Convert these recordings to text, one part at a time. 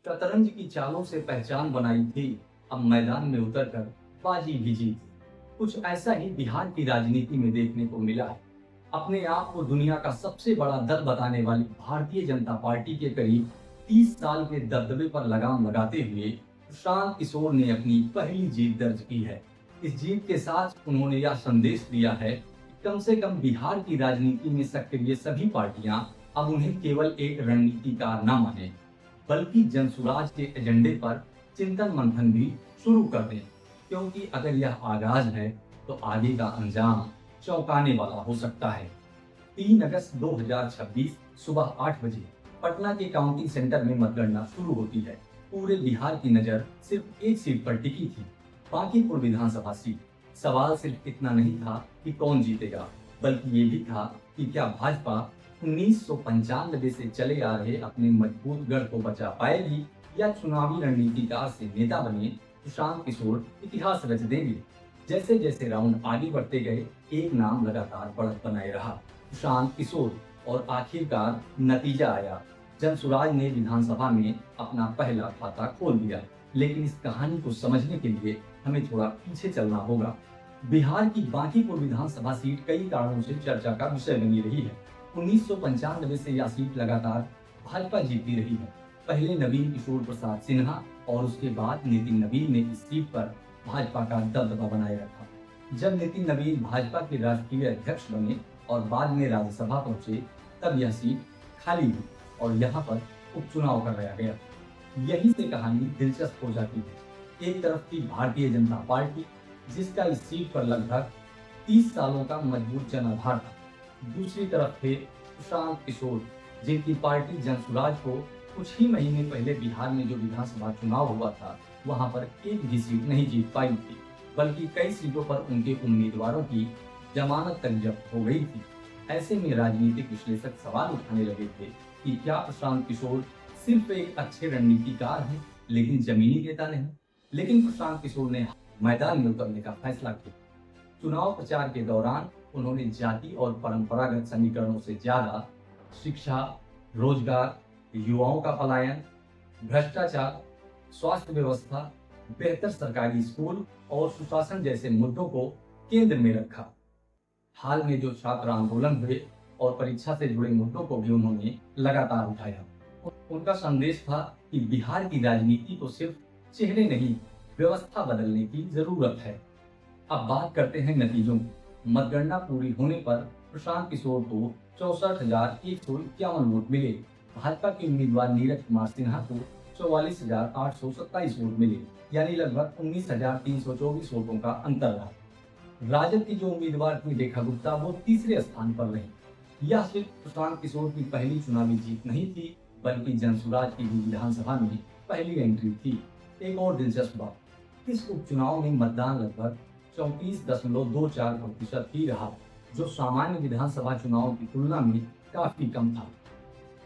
शतरंज की चालों से पहचान बनाई थी, अब मैदान में उतरकर बाजी भी जीती। कुछ ऐसा ही बिहार की राजनीति में देखने को मिला है। अपने आप को दुनिया का सबसे बड़ा दल बताने वाली भारतीय जनता पार्टी के करीब 30 साल के दबदबे पर लगाम लगाते हुए प्रशांत किशोर ने अपनी पहली जीत दर्ज की है। इस जीत के साथ उन्होंने यह संदेश दिया है कि कम से कम बिहार की राजनीति में सक्रिय सभी पार्टियां अब उन्हें केवल एक रणनीतिकार न माने, बल्कि जनसुराज के एजेंडे पर चिंतन मंथन भी शुरू कर दें, क्योंकि अगर यह आगाज है तो आगे का अंजाम चौंकाने वाला हो सकता है। 3 अगस्त 2026 सुबह 8 बजे पटना के काउंटिंग सेंटर में मतगणना शुरू होती है। पूरे बिहार की नजर सिर्फ एक सीट पर टिकी थी, बांकीपुर विधानसभा सीट। सवाल सिर्फ इतना नहीं था कि कौन जीतेगा, बल्कि ये भी था कि क्या भाजपा 1995 से चले आ रहे अपने मजबूत गढ़ को बचा पाएगी या चुनावी रणनीतिकार से नेता बने प्रशांत किशोर इतिहास रच देंगे। जैसे जैसे राउंड आगे बढ़ते गए, एक नाम लगातार बढ़त बनाए रहा, प्रशांत किशोर, और आखिरकार नतीजा आया। जनसुराज ने विधानसभा में अपना पहला खाता खोल दिया। लेकिन इस कहानी को समझने के लिए हमें थोड़ा पीछे चलना होगा। बिहार की बांकीपुर विधानसभा सीट कई कारणों से चर्चा का विषय बनी रही है। 1995 से यह सीट लगातार भाजपा जीतती रही है। पहले नवीन किशोर प्रसाद सिन्हा और उसके बाद नितिन नवीन ने इस सीट पर भाजपा का दबदबा बनाए रखा। जब नितिन नवीन भाजपा के राष्ट्रीय अध्यक्ष बने और बाद में राज्यसभा पहुंचे, तब यह सीट खाली हुई और यहाँ पर उपचुनाव कराया गया। यहीं से कहानी दिलचस्प हो जाती है। एक तरफ थी भारतीय जनता पार्टी, जिसका इस सीट पर लगभग 30 सालों का मजबूत जनाधार था। दूसरी तरफ थे प्रशांत किशोर, जिनकी पार्टी जनसुराज को कुछ ही महीने पहले बिहार में जो विधानसभा चुनाव हुआ था, वहां पर एक भी सीट नहीं जीत पाई थी, बल्कि कई सीटों पर उनके उम्मीदवारों की जमानत तक जब्त हो गई थी। ऐसे में राजनीतिक विश्लेषक सवाल उठाने लगे थे कि क्या प्रशांत किशोर सिर्फ एक अच्छे रणनीतिकार हैं, लेकिन जमीनी नेता नहीं। लेकिन प्रशांत किशोर ने मैदान में उतरने का फैसला किया। चुनाव प्रचार के दौरान उन्होंने जाति और परंपरागत समीकरणों से ज्यादा शिक्षा, रोजगार, युवाओं का पलायन, भ्रष्टाचार, स्वास्थ्य व्यवस्था, बेहतर सरकारी स्कूल और सुशासन जैसे मुद्दों को केंद्र में रखा। हाल में जो छात्र आंदोलन हुए और परीक्षा से जुड़े मुद्दों को भी उन्होंने लगातार उठाया। उनका संदेश था कि बिहार की राजनीति को सिर्फ चेहरे नहीं, व्यवस्था बदलने की जरूरत है। अब बात करते हैं नतीजों की। मतगणना पूरी होने पर प्रशांत किशोर को 64,151 वोट मिले। भाजपा के उम्मीदवार नीरज कुमार सिन्हा को 44,827 वोट मिले, यानी लगभग 19,324 वोटों का अंतर रहा। राजद की जो उम्मीदवार थी रेखा गुप्ता, वो तीसरे स्थान पर रही। यह सिर्फ प्रशांत किशोर की पहली चुनावी जीत नहीं थी, बल्कि जनसुराज की भी विधानसभा में पहली एंट्री थी। एक और दिलचस्प बात, इस उपचुनाव में मतदान लगभग 34.24% ही रहा, जो सामान्य विधानसभा चुनाव की तुलना में काफी कम था।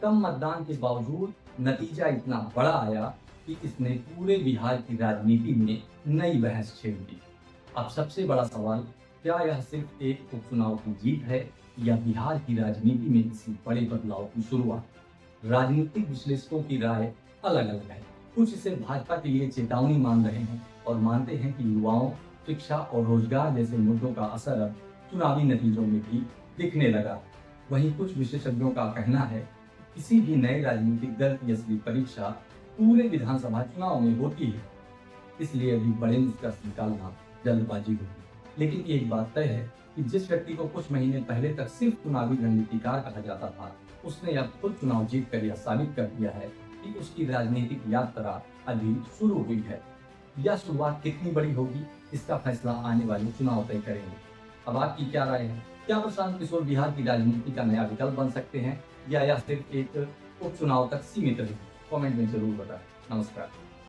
कम मतदान के बावजूद नतीजा इतना बड़ा आया कि इसने पूरे बिहार की राजनीति में नई बहस छेड़ दी। अब सबसे बड़ा सवाल, क्या यह सिर्फ एक उपचुनाव की जीत है या बिहार की राजनीति में किसी बड़े बदलाव की शुरुआत? राजनीतिक विश्लेषकों की राय अलग अलग है। कुछ इसे भाजपा के लिए चेतावनी मान रहे हैं और मानते हैं कि युवाओं, शिक्षा और रोजगार जैसे मुद्दों का असर अब चुनावी नतीजों में भी दिखने लगा। वहीं कुछ विशेषज्ञों का कहना है कि किसी भी नए राजनीतिक दल की असली परीक्षा पूरे विधानसभा चुनाव में होती है, इसलिए अभी बड़े निष्कर्ष निकालना जल्दबाजी होगी। लेकिन एक बात तय है कि जिस व्यक्ति को कुछ महीने पहले तक सिर्फ चुनावी रणनीतिकार कहा जाता था, उसने अब खुद चुनाव जीत कर यह साबित कर दिया है कि उसकी राजनीतिक यात्रा अभी शुरू हुई है। यह शुरुआत कितनी बड़ी होगी, इसका फैसला आने वाले चुनाव तय करेंगे। अब आपकी क्या राय है? क्या प्रशांत किशोर बिहार की राजनीति का नया विकल्प बन सकते हैं या यह सिर्फ एक उपचुनाव तक सीमित रहे? कमेंट में जरूर बताएं। नमस्कार।